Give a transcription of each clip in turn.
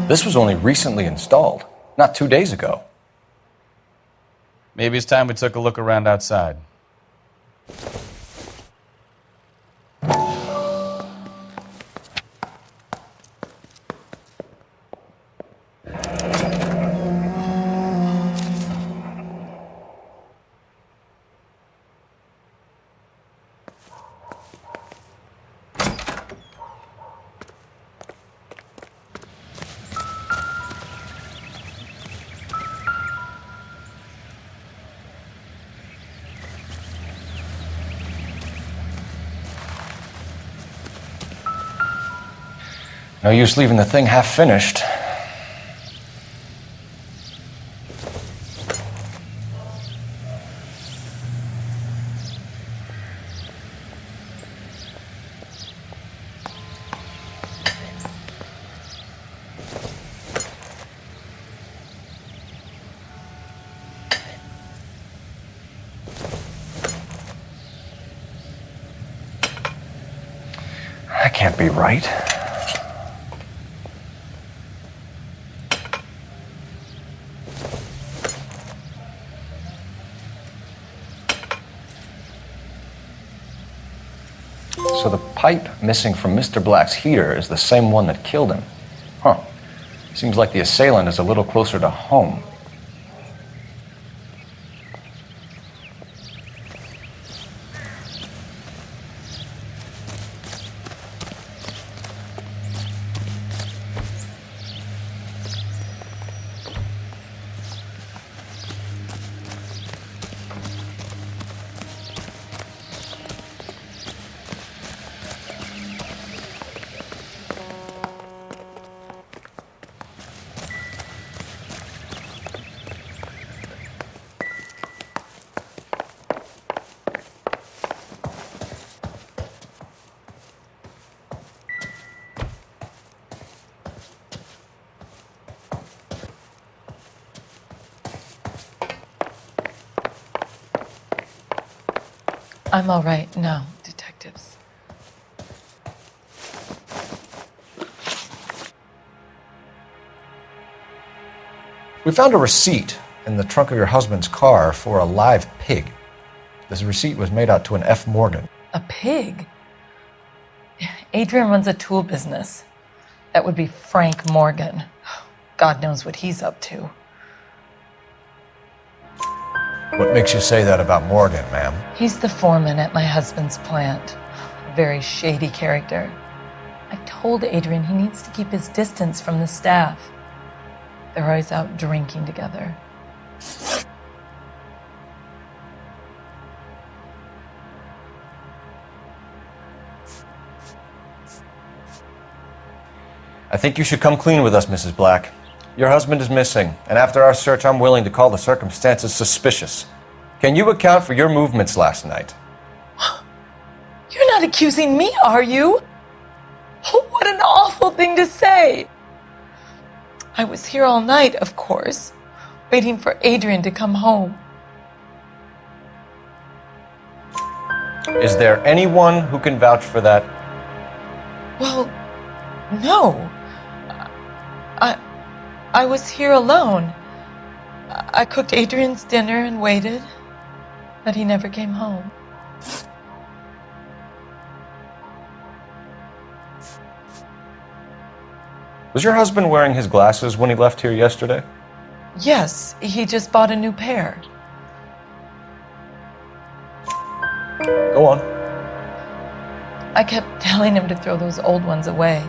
This was only recently installed, not 2 days ago. Maybe it's time we took a look around outside. No use leaving the thing half finished. That can't be right. So the pipe missing from Mr. Black's heater is the same one that killed him. Huh. Seems like the assailant is a little closer to home. I'm all right now, detectives. We found a receipt in the trunk of your husband's car for a live pig. This receipt was made out to an F. Morgan. A pig? Adrian runs a tool business. That would be Frank Morgan. God knows what he's up to. What makes you say that about Morgan, ma'am? He's the foreman at my husband's plant. A very shady character. I've told Adrian he needs to keep his distance from the staff. They're always out drinking together. I think you should come clean with us, Mrs. Black. Your husband is missing, and after our search, I'm willing to call the circumstances suspicious. Can you account for your movements last night? You're not accusing me, are you? Oh, what an awful thing to say. I was here all night, of course, waiting for Adrian to come home. Is there anyone who can vouch for that? Well, no. I was here alone. I cooked Adrian's dinner and waited, but he never came home. Was your husband wearing his glasses when he left here yesterday? Yes, he just bought a new pair. Go on. I kept telling him to throw those old ones away.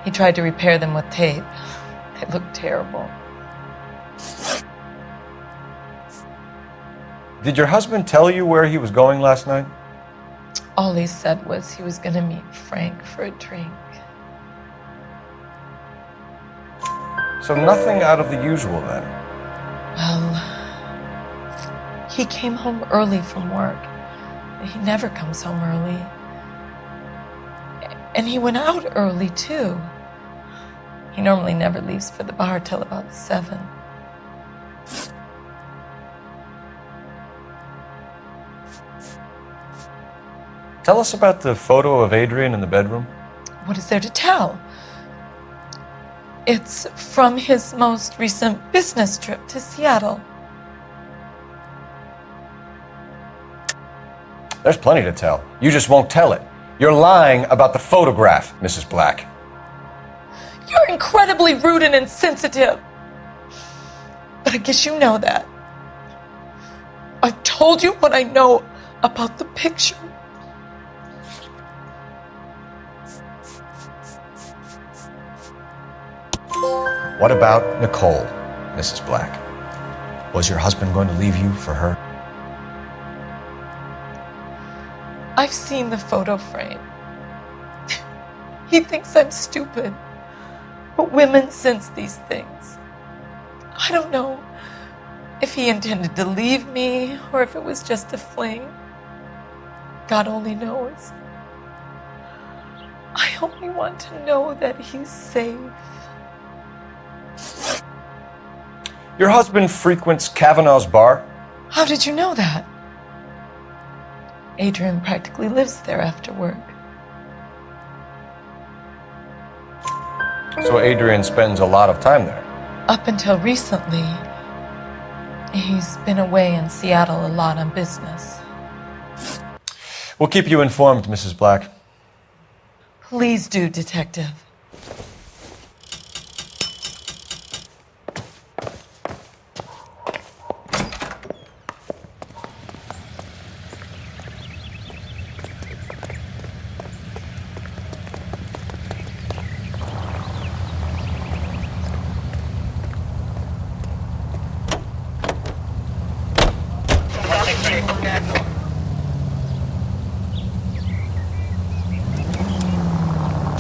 He tried to repair them with tape. They looked terrible. Did your husband tell you where he was going last night? All he said was he was going to meet Frank for a drink. So nothing out of the usual then? Well, he came home early from work. He never comes home early. And he went out early, too. He normally never leaves for the bar till about 7. Tell us about the photo of Adrian in the bedroom. What is there to tell? It's from his most recent business trip to Seattle. There's plenty to tell. You just won't tell it. You're lying about the photograph, Mrs. Black. You're incredibly rude and insensitive. But I guess you know that. I've told you what I know about the picture. What about Nicole, Mrs. Black? Was your husband going to leave you for her? I've seen the photo frame. He thinks I'm stupid. But women sense these things. I don't know if he intended to leave me or if it was just a fling. God only knows. I only want to know that he's safe. Your husband frequents Kavanaugh's bar? How did you know that? Adrian practically lives there after work. So Adrian spends a lot of time there. Up until recently, he's been away in Seattle a lot on business. We'll keep you informed, Mrs. Black. Please do, Detective.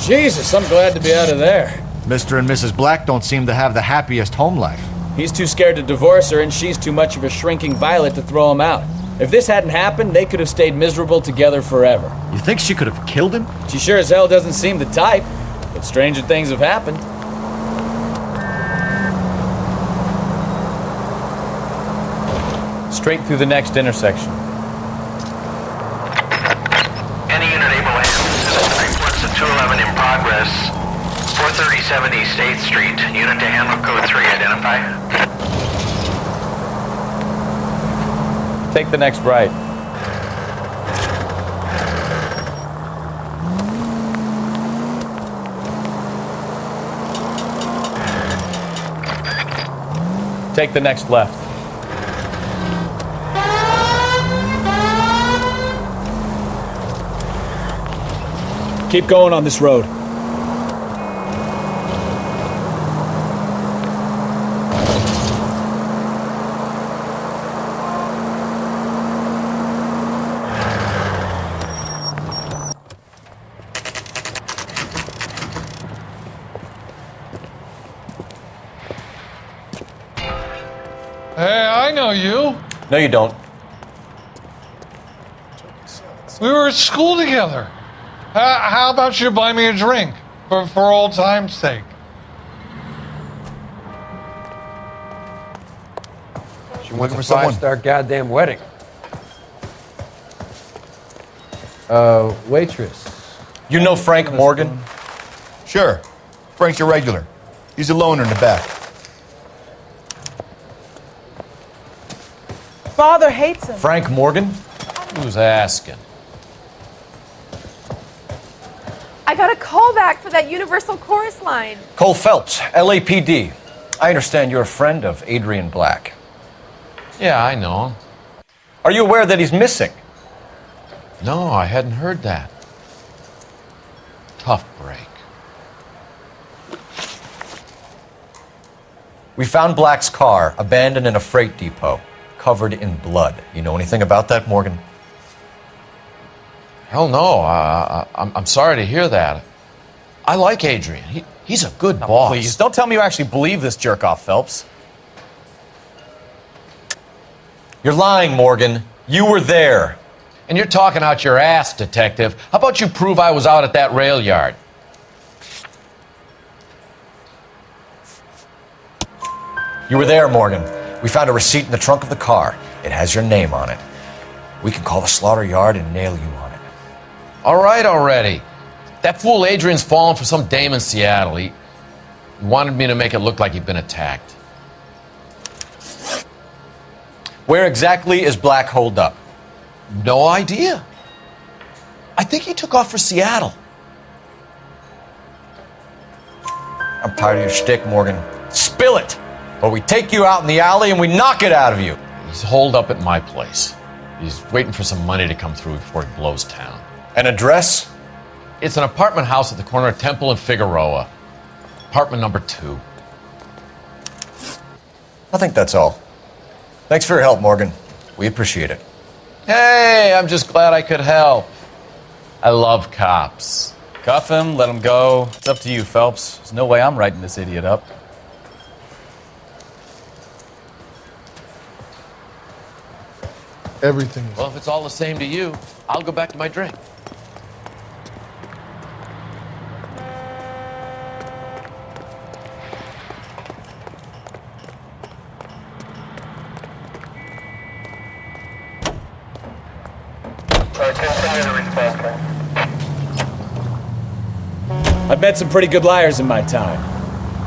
Jesus, I'm glad to be out of there. Mr. and Mrs. Black don't seem to have the happiest home life. He's too scared to divorce her, and she's too much of a shrinking violet to throw him out. If this hadn't happened, they could have stayed miserable together forever. You think she could have killed him? She sure as hell doesn't seem the type, but stranger things have happened. Straight through the next intersection. Any unit able to handle this reports to 211 in progress. 437 East 8th Street. Unit to handle code 3. Identify. Take the next right. Take the next left. Keep going on this road. Hey, I know you. No, you don't. We were at school together. How about you buy me a drink for old time's sake? She wants Looking a for someone. five-star goddamn wedding. Waitress. You know Frank Morgan? Sure. Frank's your regular. He's a loner in the back. Father hates him. Frank Morgan? Who's asking? I got a call back for that Universal Chorus line. Cole Phelps, LAPD. I understand you're a friend of Adrian Black. Yeah, I know him. Are you aware that he's missing? No, I hadn't heard that. Tough break. We found Black's car abandoned in a freight depot, covered in blood. You know anything about that, Morgan? Hell no, I'm sorry to hear that. I like Adrian. He's a good boss. Please, don't tell me you actually believe this jerk-off, Phelps. You're lying, Morgan. You were there. And you're talking out your ass, detective. How about you prove I was out at that rail yard? You were there, Morgan. We found a receipt in the trunk of the car. It has your name on it. We can call the slaughter yard and nail you on it. All right already. That fool Adrian's fallen for some dame in Seattle. Wanted me to make it look like he'd been attacked. Where exactly is Black holed up? No idea. I think he took off for Seattle. I'm tired of your shtick, Morgan. Spill it, or we take you out in the alley and we knock it out of you. He's holed up at my place. He's waiting for some money to come through before he blows town. An address? It's an apartment house at the corner of Temple and Figueroa. Apartment number 2. I think that's all. Thanks for your help, Morgan. We appreciate it. Hey, I'm just glad I could help. I love cops. Cuff him, let him go. It's up to you, Phelps. There's no way I'm writing this idiot up. Everything is. Well, if it's all the same to you, I'll go back to my drink. I've met some pretty good liars in my time.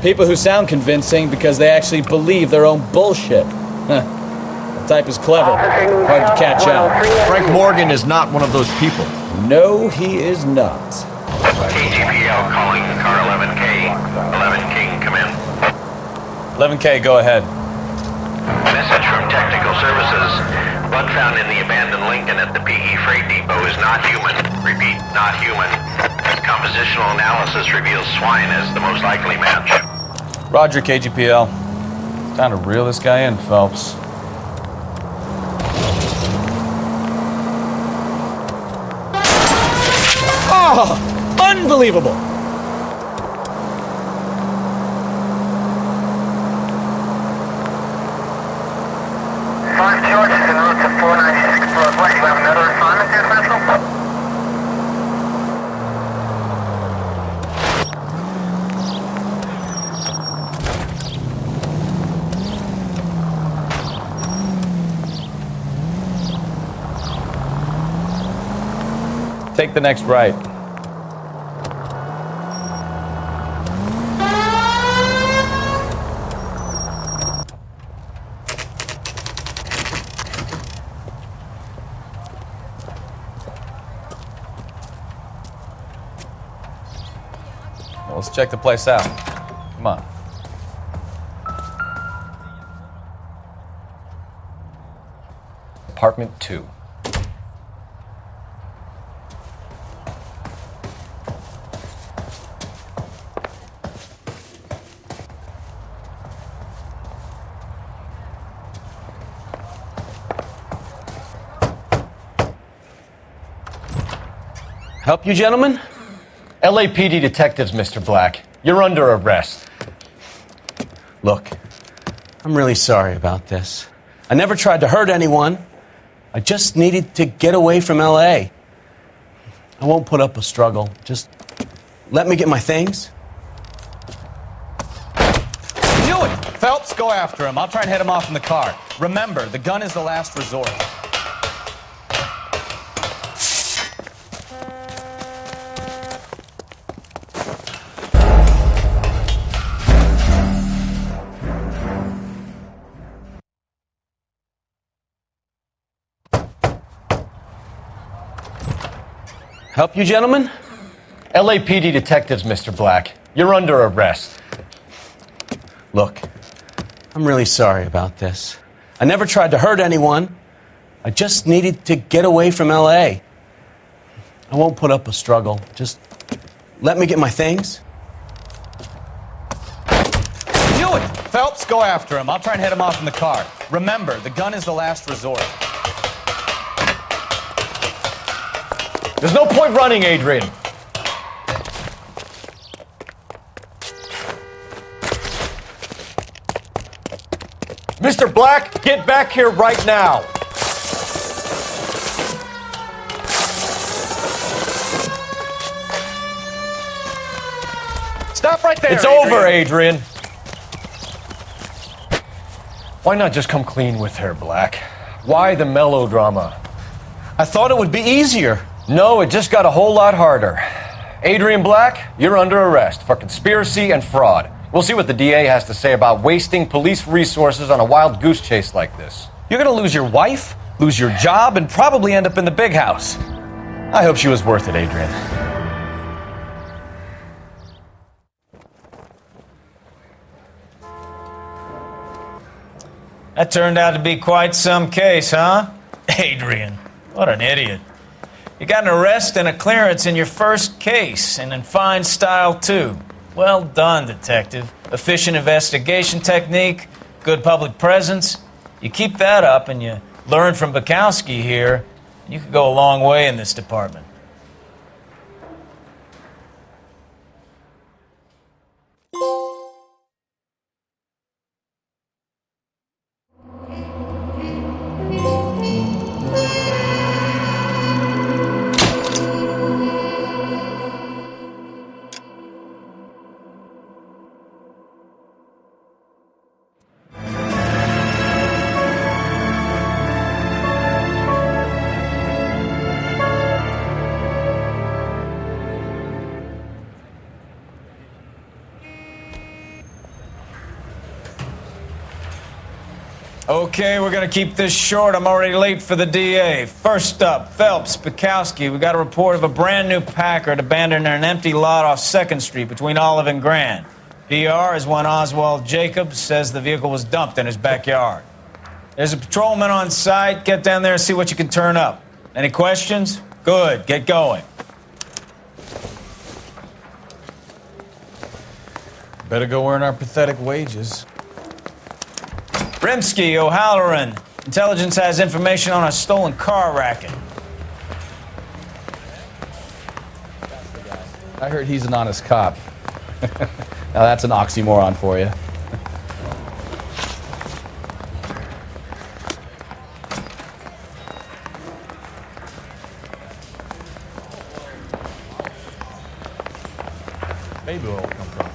People who sound convincing because they actually believe their own bullshit. That type is clever. Hard to catch out. Frank Morgan is not one of those people. No, he is not. KGPL calling car 11K. 11K, come in. 11K, go ahead. Message from Technical Services. Blood found in the abandoned Lincoln at the PE Freight Depot is not human. Repeat, not human. Compositional analysis reveals swine as the most likely match. Roger, KGPL. Time to reel this guy in, Phelps. Oh, unbelievable! George is en route to 496 Broadway. You have another assignment here, Central? Take the next right. Well, let's check the place out. Come on. Apartment 2. Help you, gentlemen? LAPD detectives, Mr. Black. You're under arrest. Look, I'm really sorry about this. I never tried to hurt anyone. I just needed to get away from LA. I won't put up a struggle. Just let me get my things. Knew it! Phelps, go after him. I'll try and head him off in the car. Remember, the gun is the last resort. Help you, gentlemen? LAPD detectives, Mr. Black. You're under arrest. Look, I'm really sorry about this. I never tried to hurt anyone. I just needed to get away from LA. I won't put up a struggle. Just let me get my things. Knew it! Phelps, go after him. I'll try and head him off in the car. Remember, the gun is the last resort. There's no point running, Adrian. Mr. Black, get back here right now. Stop right there, It's over, Adrian. Why not just come clean with her, Black? Why the melodrama? I thought it would be easier. No, it just got a whole lot harder. Adrian Black, you're under arrest for conspiracy and fraud. We'll see what the DA has to say about wasting police resources on a wild goose chase like this. You're gonna lose your wife, lose your job, and probably end up in the big house. I hope she was worth it, Adrian. That turned out to be quite some case, huh? Adrian, what an idiot. You got an arrest and a clearance in your first case, and in fine style, too. Well done, detective. Efficient investigation technique, good public presence. You keep that up and you learn from Bukowski here, you could go a long way in this department. Okay, we're gonna keep this short. I'm already late for the DA. First up, Phelps, Bukowski. We got a report of a brand new Packard abandoned in an empty lot off 2nd Street between Olive and Grand. PR is one Oswald Jacobs says the vehicle was dumped in his backyard. There's a patrolman on site. Get down there and see what you can turn up. Any questions? Good, get going. Better go earn our pathetic wages. Rimsky, O'Halloran. Intelligence has information on a stolen car racket. I heard he's an honest cop. Now that's an oxymoron for you. Maybe it'll come from.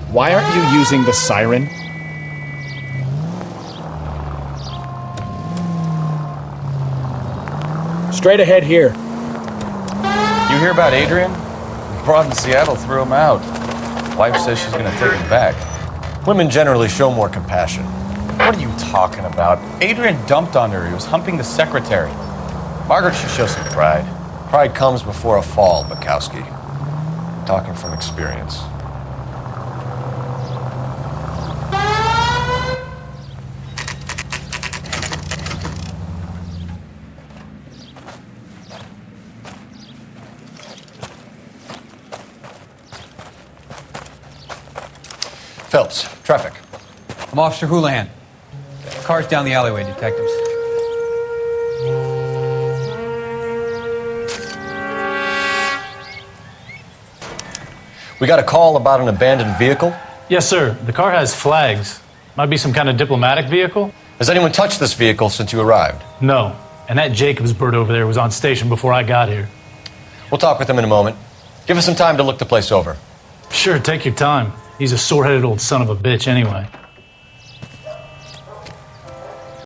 Why aren't you using the siren? Straight ahead here. You hear about Adrian? Broad in Seattle threw him out. Wife says she's gonna take him back. Women generally show more compassion. What are you talking about? Adrian dumped on her. He was humping the secretary. Margaret should show some pride. Pride comes before a fall, Bukowski. Talking from experience. Phelps, traffic. I'm Officer Houlihan. Car's down the alleyway, detectives. We got a call about an abandoned vehicle. Yes, sir. The car has flags. Might be some kind of diplomatic vehicle. Has anyone touched this vehicle since you arrived? No. And that Jacobs bird over there was on station before I got here. We'll talk with him in a moment. Give us some time to look the place over. Sure, take your time. He's a sore-headed old son of a bitch anyway.